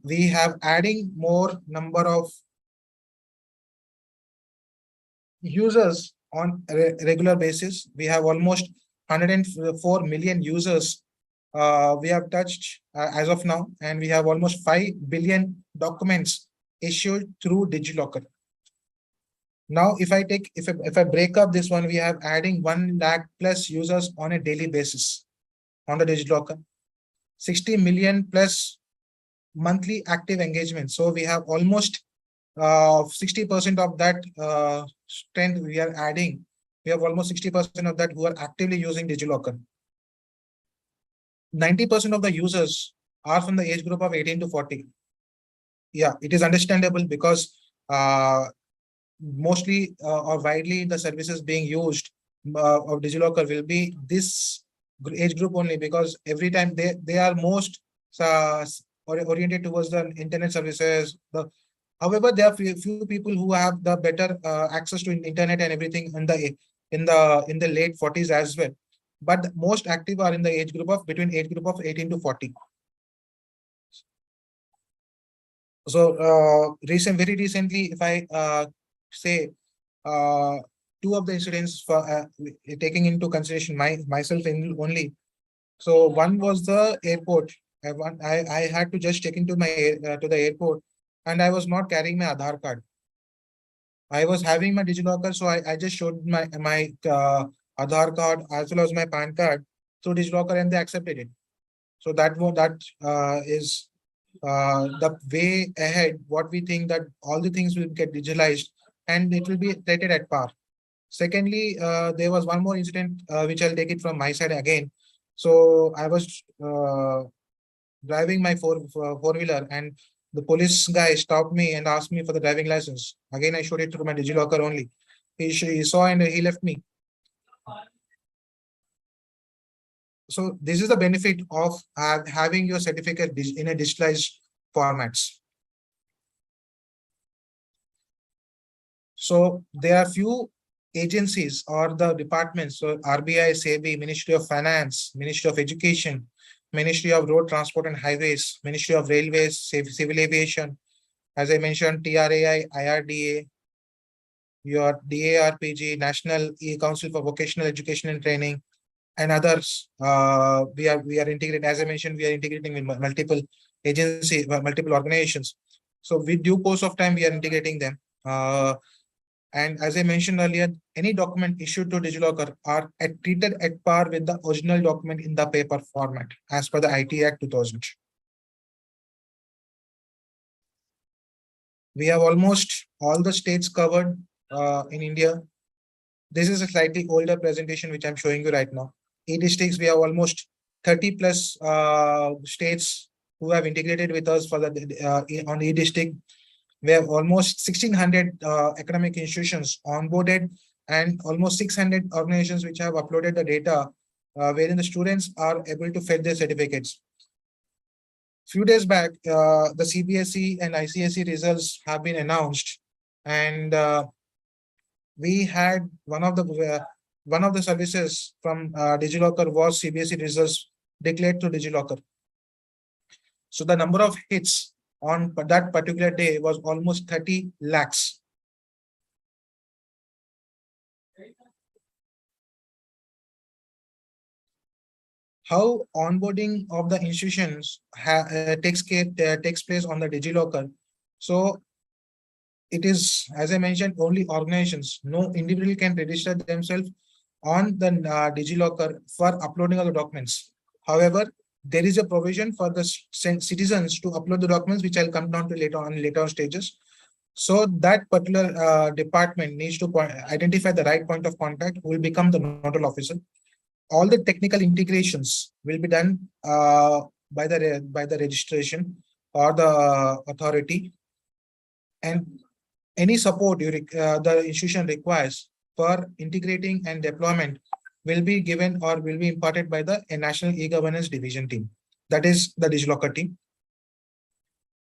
we have adding more number of users on regular basis. We have almost 104 million users we have touched as of now, and we have almost 5 billion documents issued through DigiLocker. Now, if I break up this one, we have adding 1 lakh plus users on a daily basis on the DigiLocker, 60 million plus monthly active engagement. So we have almost 60% of that strength we are adding. We have almost 60% of that who are actively using DigiLocker. 90% of the users are from the age group of 18 to 40. Yeah, it is understandable because mostly or widely the services being used of DigiLocker will be this age group only, because every time they are most oriented towards the internet services. However, there are few people who have the better access to internet and everything in the late 40s as well. But most active are in the age group of 18 to 40. So very recently, if I say two of the incidents for taking into consideration myself only. So one was the airport. I had to just check into my to the airport, and I was not carrying my Aadhaar card. I was having my DigiLocker, so I just showed my Aadhaar card as well as my PAN card through DigiLocker, and they accepted it. So that is the way ahead. What we think that all the things will get digitalized and it will be rated at par. Secondly, there was one more incident which I'll take it from my side again. So I was driving my four-wheeler, and the police guy stopped me and asked me for the driving license. Again, I showed it through my DigiLocker only. He saw and he left me. So this is the benefit of having your certificate in a digitalized formats. So there are few agencies or the departments, so RBI, SEBI, Ministry of Finance, Ministry of Education, Ministry of Road Transport and Highways, Ministry of Railways, Civil Aviation, as I mentioned, TRAI, IRDA, your DARPG, National Council for Vocational Education and Training, and others. We are integrating, as I mentioned, we are integrating with multiple agencies, multiple organizations. So with due course of time, we are integrating them. And as I mentioned earlier, any document issued to DigiLocker are treated at par with the original document in the paper format as per the IT Act 2000. We have almost all the states covered in India. This is a slightly older presentation which I'm showing you right now. E-districts, we have almost 30 plus states who have integrated with us for the on e-district. We have almost 1,600 academic institutions onboarded and almost 600 organizations which have uploaded the data wherein the students are able to fetch their certificates. Few days back, the CBSE and ICSE results have been announced, and we had one of the services from DigiLocker was CBSE results declared to DigiLocker. So the number of hits on that particular day was almost 30 lakhs. How onboarding of the institutions takes place on the DigiLocker. So it is, as I mentioned, only organizations. No individual can register themselves on the DigiLocker for uploading of the documents. However, there is a provision for the citizens to upload the documents, which I'll come down to later on stages. So that particular department needs to identify the right point of contact who will become the nodal officer. All the technical integrations will be done by the registration or the authority, and any support the institution requires for integrating and deployment will be given or will be imparted by the National E-Governance Division team. That is the DigiLocker team.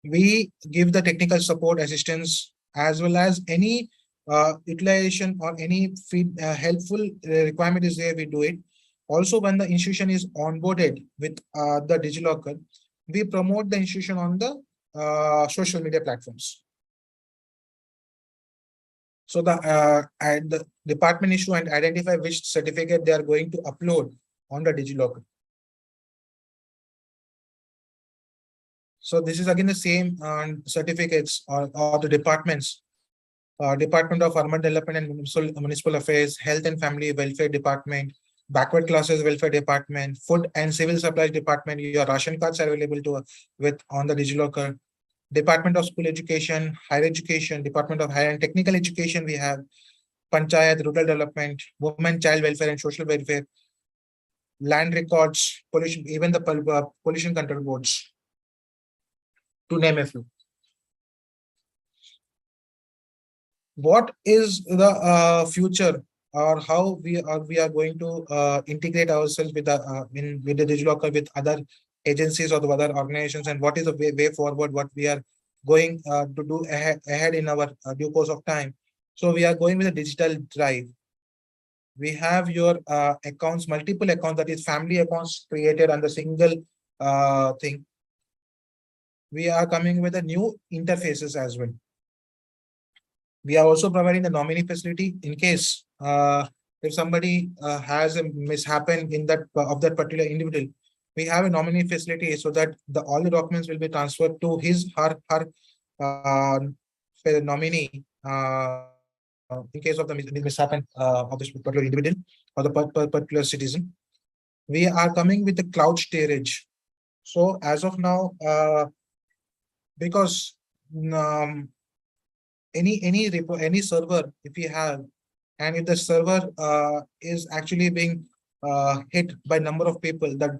We give the technical support assistance as well as any utilization or any helpful requirement is there, we do it. Also, when the institution is onboarded with the DigiLocker, we promote the institution on the social media platforms. So the department issue and identify which certificate they are going to upload on the DigiLocker. So this is again the same certificates or the departments. Department of Urban Development and Municipal Affairs, Health and Family Welfare Department, Backward Classes Welfare Department, Food and Civil Supplies Department. Your ration cards are available to with on the DigiLocker. Department of School Education, Higher Education, Department of Higher and Technical Education. We have Panchayat, Rural Development, Women, Child Welfare and Social Welfare, Land Records, Pollution, even the Pollution Control Boards, to name a few. What is the future, or how we are going to integrate ourselves with the with the DigiLocker with other agencies or the other organizations, and what is the way forward, what we are going to do ahead in our due course of time. So we are going with a digital drive. We have your accounts, multiple accounts, that is family accounts created on the single thing. We are coming with the new interfaces as well. We are also providing the nominee facility in case if somebody has a mishappen in that of that particular individual. We have a nominee facility so that all the documents will be transferred to his her uh, nominee in case of the mishappen of this particular individual or the particular citizen. We are coming with the cloud storage. So as of now, because um, any server if you have, and if the server is actually being hit by number of people, that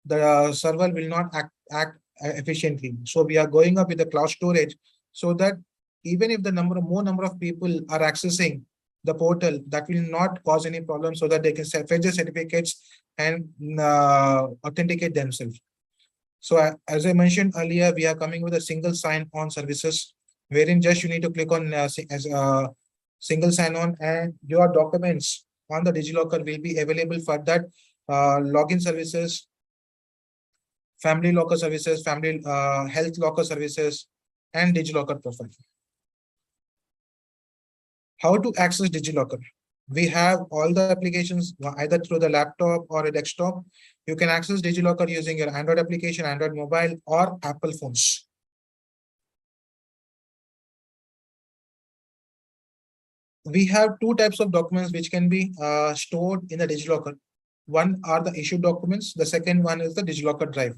the server will not act efficiently. So we are going up with the cloud storage so that even if the more number of people are accessing the portal, that will not cause any problem, so that they can fetch the certificates and authenticate themselves. So as I mentioned earlier, we are coming with a single sign-on services, wherein just you need to click on as a single sign-on, and your documents on the DigiLocker will be available for that login services, family locker services, family health locker services, and DigiLocker profile. How to access DigiLocker? We have all the applications either through the laptop or a desktop. You can access DigiLocker using your Android application, Android mobile, or Apple phones. We have two types of documents which can be stored in the DigiLocker. One are the issued documents. The second one is the DigiLocker drive.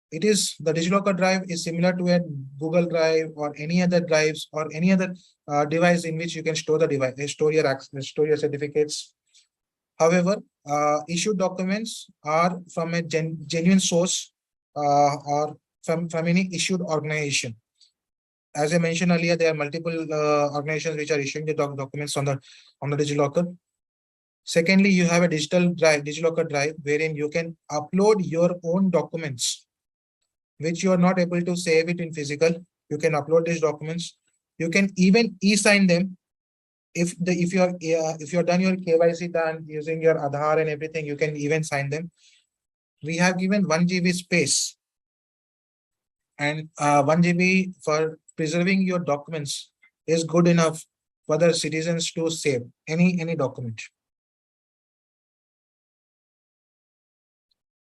It is the DigiLocker drive is similar to a Google Drive or any other drives or any other device in which you can store the device, store your certificates. However, issued documents are from a genuine source or from any issued organization. As I mentioned earlier, there are multiple organizations which are issuing the documents on the DigiLocker. Secondly, you have a digital drive, DigiLocker drive, wherein you can upload your own documents, which you are not able to save it in physical. You can upload these documents. You can even e-sign them. If you're done your KYC done using your Aadhaar and everything, you can even sign them. We have given 1 GB space, and 1 GB for preserving your documents is good enough for the citizens to save any document.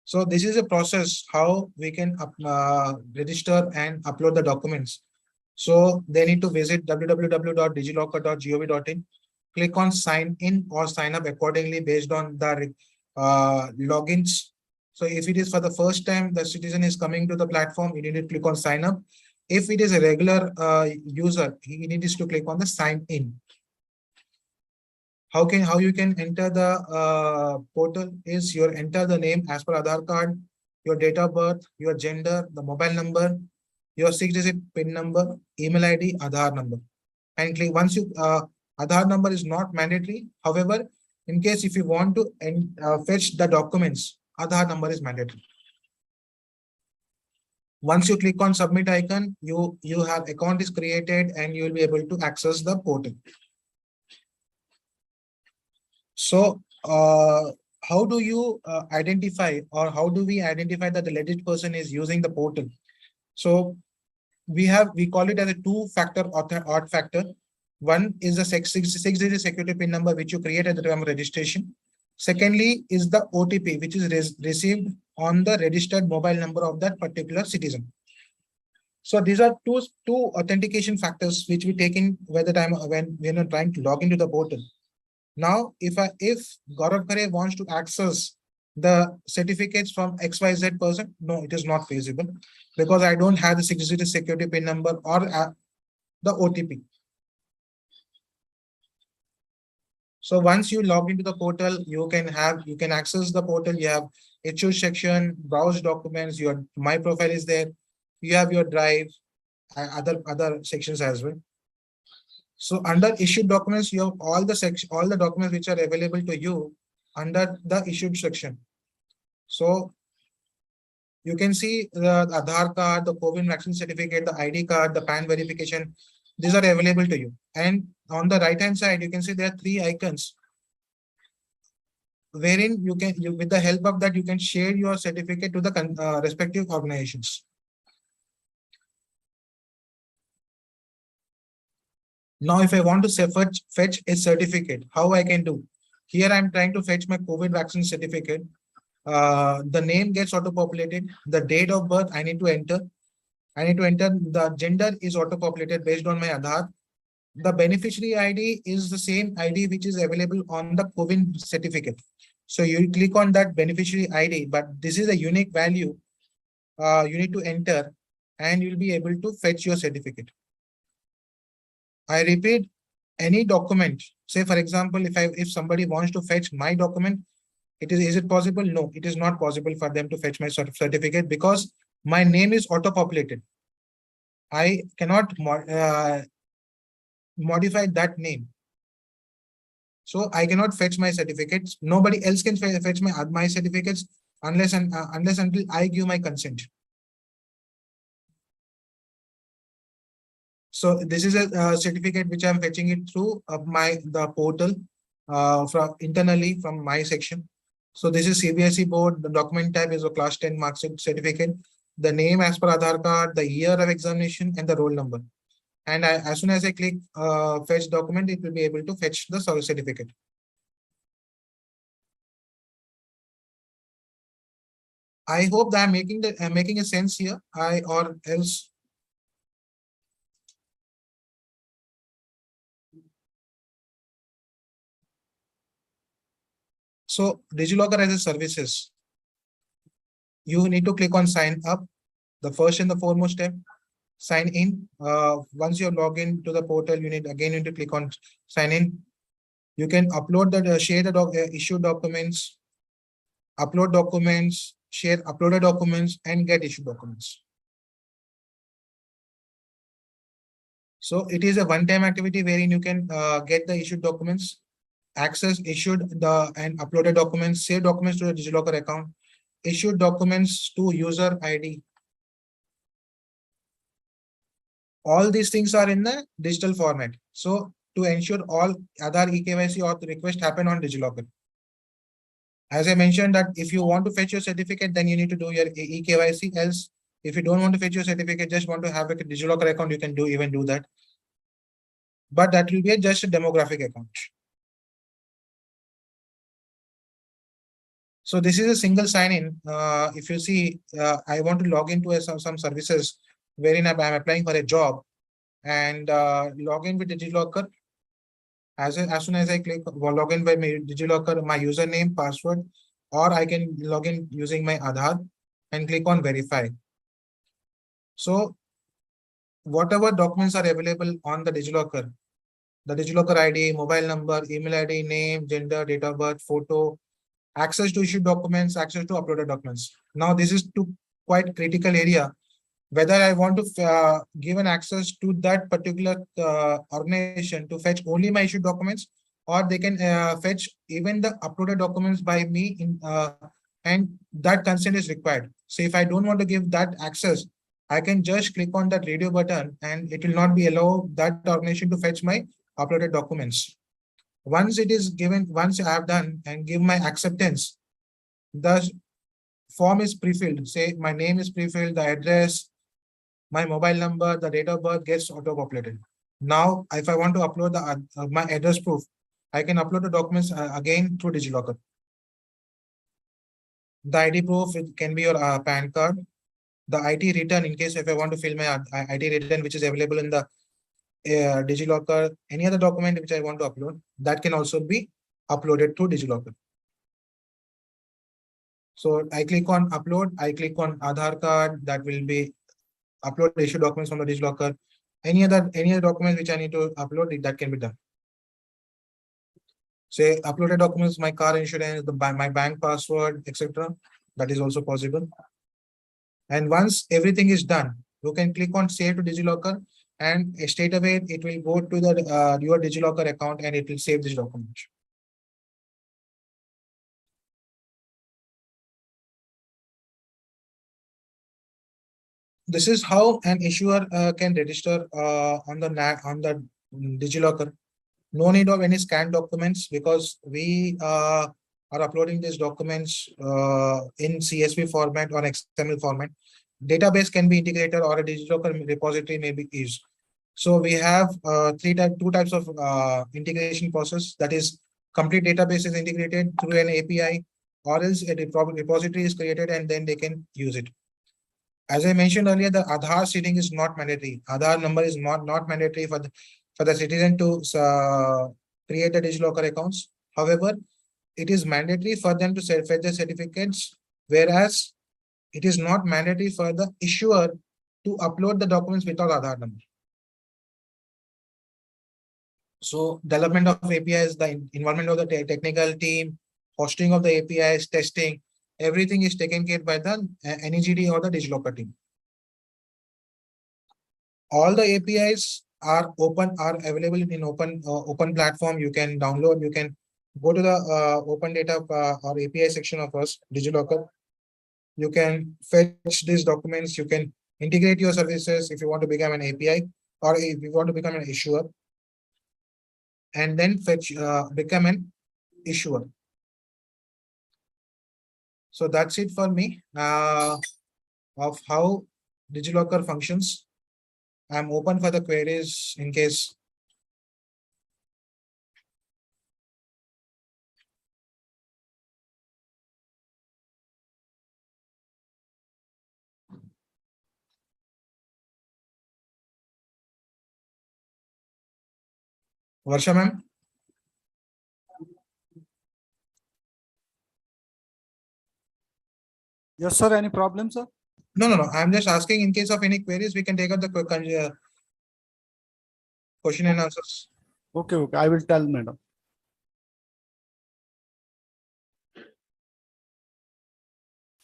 So this is a process how we can register and upload the documents. So they need to visit www.digilocker.gov.in, click on sign in or sign up accordingly based on the logins. So if it is for the first time the citizen is coming to the platform, you need to click on sign up. If it is a regular user, he needs to click on the sign in. How you can enter the portal is you enter the name as per Aadhaar card, your date of birth, your gender, the mobile number, your 6-digit PIN number, email ID, Aadhaar number, and click once you Aadhaar number is not mandatory. However, in case if you want to fetch the documents, Aadhaar number is mandatory. Once you click on submit icon, you have account is created and you will be able to access the portal. So how do you identify, or how do we identify that the legit person is using the portal? So we call it as a two-factor odd factor. One is the six-digit security PIN number which you create at the time of registration. Secondly is the OTP which is received on the registered mobile number of that particular citizen. So these are two authentication factors which we take in where the time when we are trying to log into the portal. Now, if Gaurav Khare wants to access the certificates from XYZ person, no, it is not feasible because I don't have the 6-digit security PIN number or the OTP. So once you log into the portal, you can access the portal. You have issue section, browse documents, your my profile is there. You have your drive, other sections as well. So under issued documents, you have all the documents which are available to you under the issued section. So you can see the Aadhaar card, the COVID vaccine certificate, the ID card, the PAN verification. These are available to you. And on the right hand side, you can see there are three icons wherein with the help of that, you can share your certificate to the respective organizations. Now, if I want to fetch a certificate, how I can do? Here, I'm trying to fetch my COVID vaccine certificate. The name gets auto-populated. The date of birth I need to enter. The gender is auto-populated based on my Aadhaar. The beneficiary ID is the same ID which is available on the COVID certificate. So you click on that beneficiary ID, but this is a unique value you need to enter and you'll be able to fetch your certificate. I repeat, any document, say for example, if somebody wants to fetch my document, is it possible? No, it is not possible for them to fetch my certificate because my name is auto-populated. I cannot modify that name. So I cannot fetch my certificates. Nobody else can fetch my certificates unless until I give my consent. So this is a certificate which I'm fetching it through the portal from internally from my section. So this is CBSE board. The document type is a class 10 marks certificate. The name as per Aadhaar card, the year of examination, and the roll number. And as soon as I click fetch document, it will be able to fetch the certificate. I hope that I'm making a sense here. Or else. So DigiLocker as a services, you need to click on sign up. The first and the foremost step, sign in. Once you log in to the portal, you need to click on sign in. You can upload share the issued documents, upload documents, share uploaded documents, and get issued documents. So it is a one-time activity wherein you can get the issued documents, access issued and uploaded documents, save documents to the DigiLocker account, issued documents to user ID. All these things are in the digital format. So to ensure all Aadhaar eKYC or the request happen on DigiLocker. As I mentioned that if you want to fetch your certificate, then you need to do your eKYC. Else, if you don't want to fetch your certificate, just want to have a DigiLocker account, you can even do that. But that will be just a demographic account. So this is a single sign-in. If you see, I want to log into some services wherein I'm applying for a job and log in with DigiLocker. As soon as I click log in by my DigiLocker, my username, password, or I can log in using my Aadhaar and click on verify. So whatever documents are available on the DigiLocker ID, mobile number, email ID, name, gender, date of birth, photo, access to issued documents, access to uploaded documents. Now this is quite critical area. Whether I want to give an access to that particular organization to fetch only my issued documents, or they can fetch even the uploaded documents by me and that consent is required. So if I don't want to give that access, I can just click on that radio button and it will not be allow that organization to fetch my uploaded documents. Once it is given, once I have done and give my acceptance, the form is pre-filled. Say my name is pre-filled, the address, my mobile number, the date of birth gets auto-populated. Now, if I want to upload my address proof, I can upload the documents again through DigiLocker. The ID proof, it can be your PAN card. The IT return, in case if I want to fill my IT return, which is available in the DigiLocker, any other document which I want to upload, that can also be uploaded through DigiLocker. So I click on upload, I click on Aadhaar card, that will be upload issue documents from the DigiLocker. Any other documents which I need to upload, that can be done. Say uploaded documents, my car insurance, my bank password, etc. That is also possible. And once everything is done, you can click on save to DigiLocker, and straight away it will go to the your DigiLocker account and it will save this document. This is how an issuer can register on the DigiLocker. No need of any scanned documents, because we are uploading these documents in CSV format or XML format. Database can be integrated or a DigiLocker repository may be used. So we have two types of integration process. That is, complete database is integrated through an API, or else a repository is created and then they can use it. As I mentioned earlier, the Aadhaar seeding is not mandatory. Aadhaar number is not mandatory for the citizen to create the DigiLocker accounts. However, it is mandatory for them to fetch the certificates, whereas it is not mandatory for the issuer to upload the documents without Aadhaar number. So development of APIs, the involvement of the technical team, hosting of the APIs, testing, everything is taken care by the NEGD or the DigiLocker team. All the APIs are available in open platform. You can download, you can go to the open data or API section of us, DigiLocker. You can fetch these documents, you can integrate your services if you want to become an API, or if you want to become an issuer, and then become an issuer. So that's it for me of how DigiLocker functions. I'm open for the queries in case. Varsha ma'am? Yes, sir. Any problem, sir? No. I'm just asking in case of any queries, we can take up the question and answers. Okay. I will tell madam.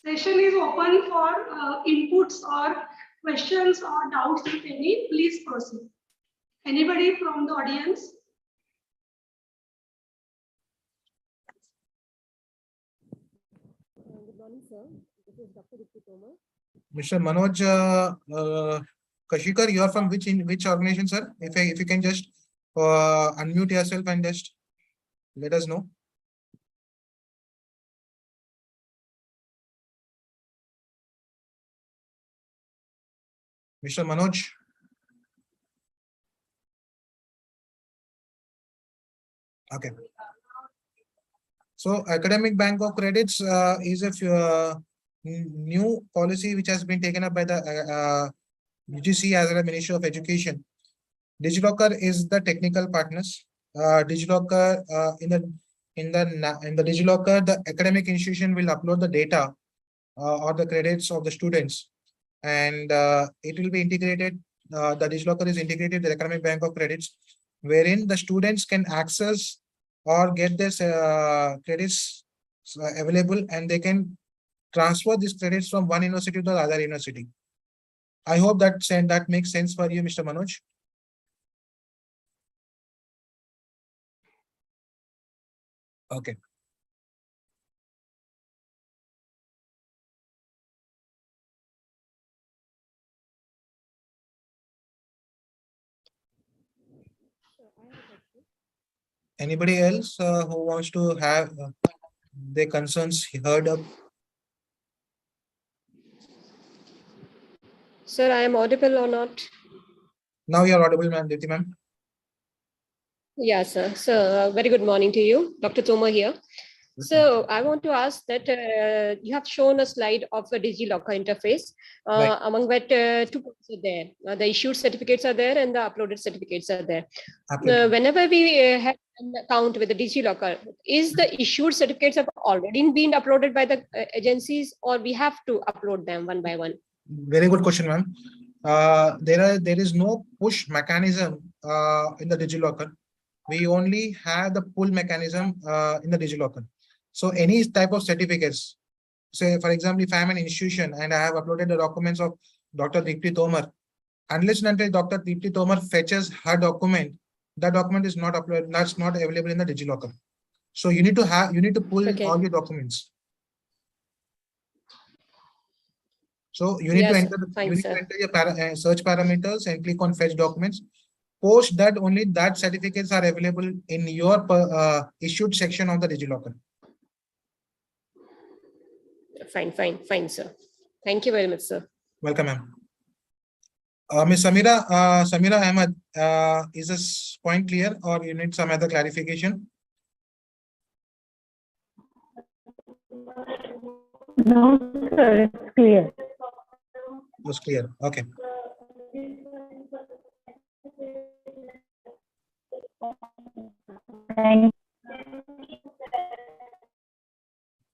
Session is open for inputs or questions or doubts, if any. Please proceed. Anybody from the audience? Good morning, sir. This is Dr. Dipti Tomar. Mr. Manoj Kashikar, you are from which organization, sir? If you can just unmute yourself and just let us know. Mr. Manoj. Okay. So Academic Bank of Credits is a new policy which has been taken up by the UGC as well as Ministry of Education. DigiLocker is the technical partners. DigiLocker in the DigiLocker, the academic institution will upload the data or the credits of the students, and it will be integrated. The DigiLocker is integrated with the Academic Bank of Credits, wherein the students can access or get this credits available, and they can transfer these credits from one university to the other university. I hope that makes sense for you, Mr. Manoj. Okay. Anybody else who wants to have their concerns heard up? Sir, I am audible or not? Now you are audible, ma'am, Diti ma'am. Yes, sir. So, very good morning to you. Dr. Toma here. So, I want to ask that you have shown a slide of a DigiLocker interface, Right. among that 2 points are there. The issued certificates are there and the uploaded certificates are there. Absolutely. Whenever we have an account with the DigiLocker, is the issued certificates have already been uploaded by the agencies, or we have to upload them one by one? Very good question, ma'am. There is no push mechanism in the DigiLocker. We only have the pull mechanism in the DigiLocker. So any type of certificates, say for example, if I am an institution and I have uploaded the documents of Dr. Deepti Tomar, unless and until Dr. Deepti Tomar fetches her document, that document is not uploaded, that's not available in the DigiLocker. So you need to pull Okay. all your documents. So you need to Yes, enter fine, sir. your search parameters and click on fetch documents. Post that, only that certificates are available in your issued section of the DigiLocker. Fine, sir. Thank you very much, sir. Welcome, ma'am. Ms. Samira Ahmed, is this point clear or you need some other clarification? No, sir, it's clear. Was clear. Okay. Thank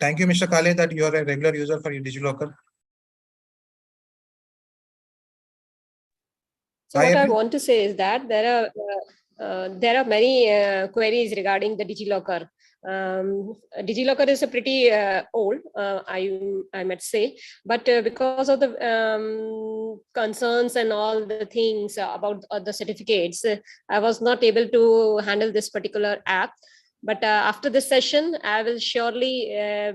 Thank you, Mr. Kale, that you are a regular user for your DigiLocker. So what I agree. want to say is that there are many queries regarding the DigiLocker. DigiLocker is a pretty old, I might say, but because of the concerns and all the things about the certificates, I was not able to handle this particular app. But after this session, I will surely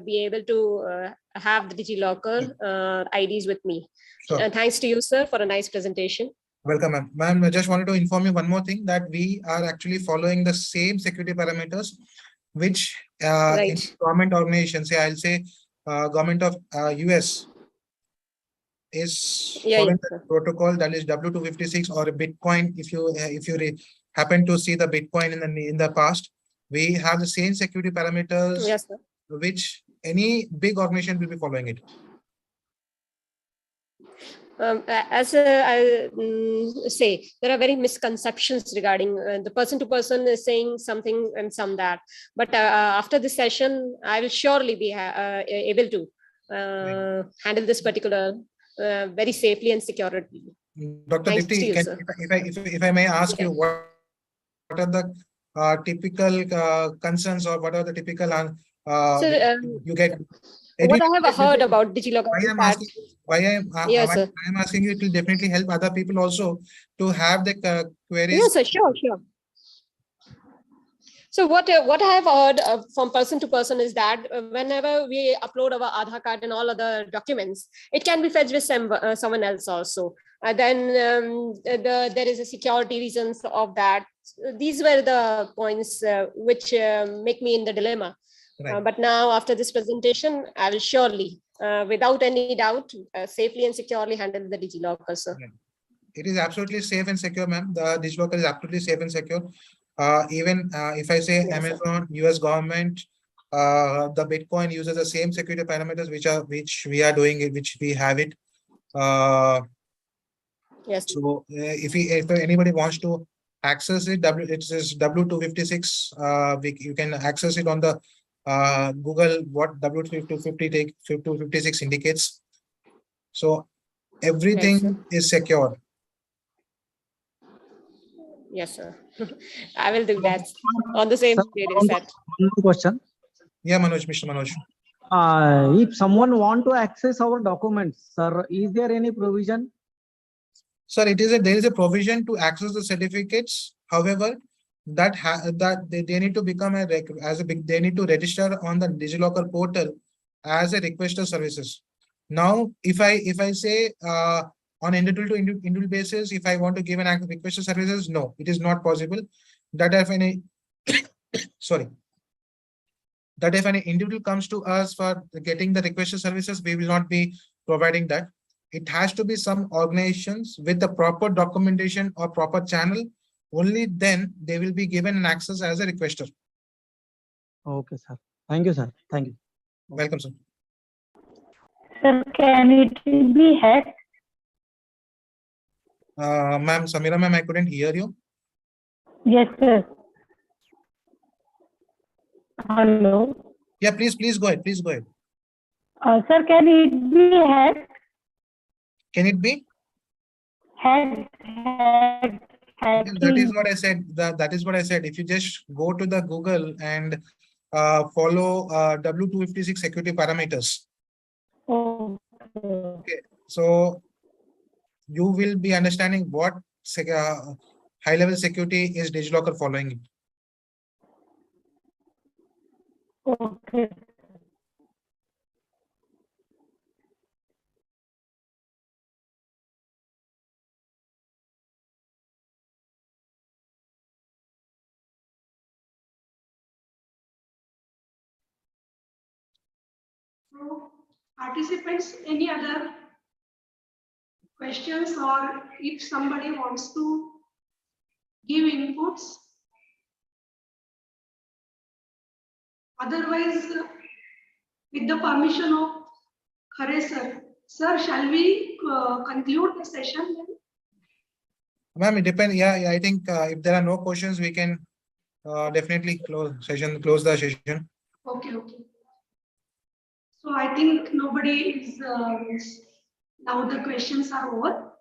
be able to have the DigiLocker IDs with me. Sure. Thanks to you, sir, for a nice presentation. Welcome, ma'am. Ma'am, I just wanted to inform you one more thing, that we are actually following the same security parameters, which in Right. government organizations, say I'll say government of US is Yeah, following yeah, the sir. protocol, that is W256 or a Bitcoin. If you happen to see the Bitcoin in the past, we have the same security parameters, Yes, sir. which any big organization will be following it. As I say, there are very misconceptions regarding the person to person is saying something and some that. But after this session, I will surely be able to handle this particular very safely and securely. Dr. Thanks to Dipti, you, can, sir. if I may ask Yeah. you, what are the typical concerns, or what are the typical So, you get? what I have heard about DigiLocker Why is I'm that, asking, yes, sir. I'm asking you, it will definitely help other people also to have the queries. Yes, sir, sure. So what I have heard from person to person is that whenever we upload our Aadhaar card and all other documents, it can be fetched with someone else also. Then there is a security reasons of that. These were the points which make me in the dilemma. Right. But now after this presentation, I will surely, without any doubt, safely and securely handle the DigiLocker, sir. Right. It is absolutely safe and secure, ma'am. The DigiLocker is absolutely safe and secure. Even if I say Yes, Amazon, US government, the Bitcoin uses the same security parameters which we are doing it, which we have it. Yes. So if anybody wants to access it, it says W256. You can access it on the Google, what W256 indicates. So everything is secure. Yes, sir. I will do that on the same data set. One question. Yeah, Mr. Manoj. If someone want to access our documents, sir, is there any provision? Sir, there is a provision to access the certificates. However, that they need to become they need to register on the DigiLocker portal as a requester services. Now, if I say on individual to individual basis, if I want to give an requester services, no, it is not possible. That if any sorry, that if any individual comes to us for getting the requester services, we will not be providing that. it has to be some organizations with the proper documentation or proper channel. Only then they will be given an access as a requester. Okay, sir. Thank you, sir. Thank you. Welcome, sir. Sir, can it be hacked? Ma'am, Samira ma'am, I couldn't hear you. Yes, sir. Hello. Yeah, please go ahead. Please go ahead. Sir, can it be hacked? Can it be? Hacked, That is hacking. what I said. That is what I said. If you just go to the Google and follow W256 security parameters. Okay. So you will be understanding what high-level security is DigiLocker following it. Okay. So, participants, any other questions, or if somebody wants to give inputs? Otherwise, with the permission of Khare sir, sir, shall we conclude the session then? Ma'am, it depends. Yeah, I think if there are no questions, we can definitely close the session. Okay, okay. So I think nobody is, now the questions are over.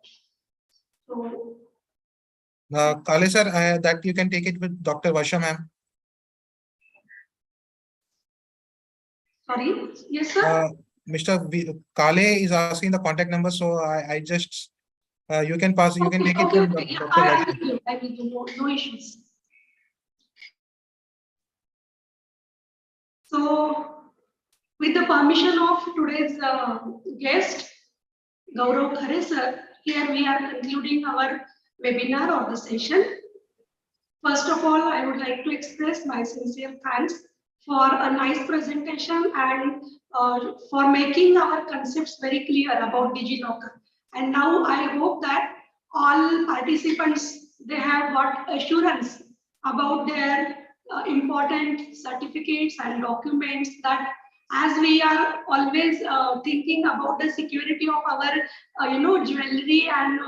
So, Kale sir, that you can take it with Dr. Varsha ma'am. sorry, yes sir? Mr. Kale is asking the contact number, so I just you can pass. You can Okay, take it okay, from okay. Yeah, Dr. I Varsha. will give, no issues. So, with the permission of today's guest, Gaurav Khare sir, here we are concluding our webinar or the session. First of all, I would like to express my sincere thanks for a nice presentation and for making our concepts very clear about DigiLocker. And now I hope that all participants, they have got assurance about their important certificates and documents, that as we are always thinking about the security of our jewelry and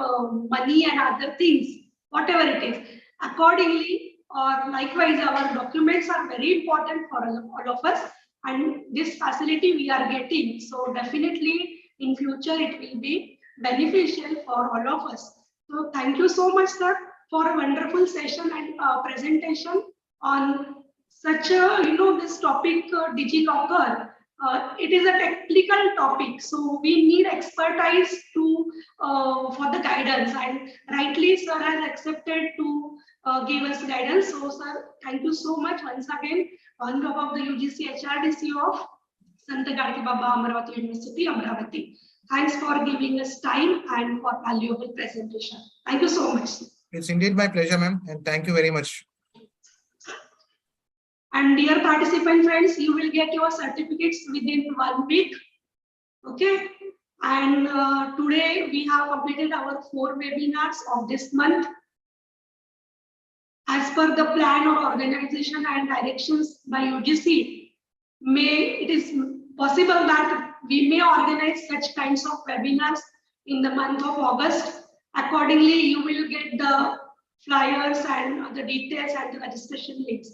money and other things, whatever it is, accordingly, or likewise, our documents are very important for all of us, and this facility we are getting. So definitely in future it will be beneficial for all of us. So thank you so much, sir, for a wonderful session and presentation on such a, this topic, DigiLocker. It is a technical topic, so we need expertise to for the guidance, and rightly sir has accepted to give us guidance. So sir, thank you so much once again on behalf of the UGC HRDC of Sant Gadki Baba Amravati University, Amravati. Thanks for giving us time and for valuable presentation. Thank you so much. It's indeed my pleasure, ma'am, and thank you very much. And dear participant friends, you will get your certificates within 1 week. Okay. And today we have completed our 4 webinars of this month. As per the plan or organization and directions by UGC, it is possible that we may organize such kinds of webinars in the month of August. Accordingly, you will get the flyers and the details and the registration links.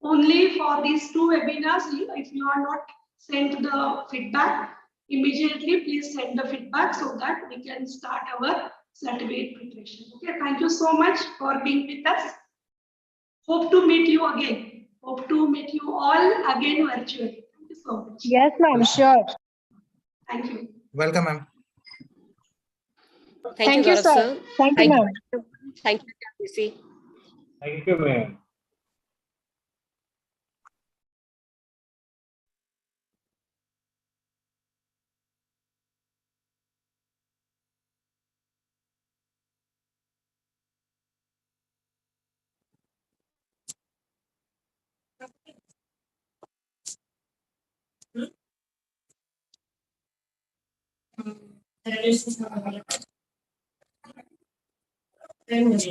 Only for these 2 webinars, if you are not sent the feedback, immediately please send the feedback so that we can start our certificate preparation. Okay, thank you so much for being with us. Hope to meet you again. Hope to meet you all again virtually. Thank you so much. Yes, ma'am, sure. Thank you. Welcome, ma'am. Thank you, Gaurav, sir. Thank you, ma'am. Thank you, KRPC. Thank you, ma'am. 10 minutes.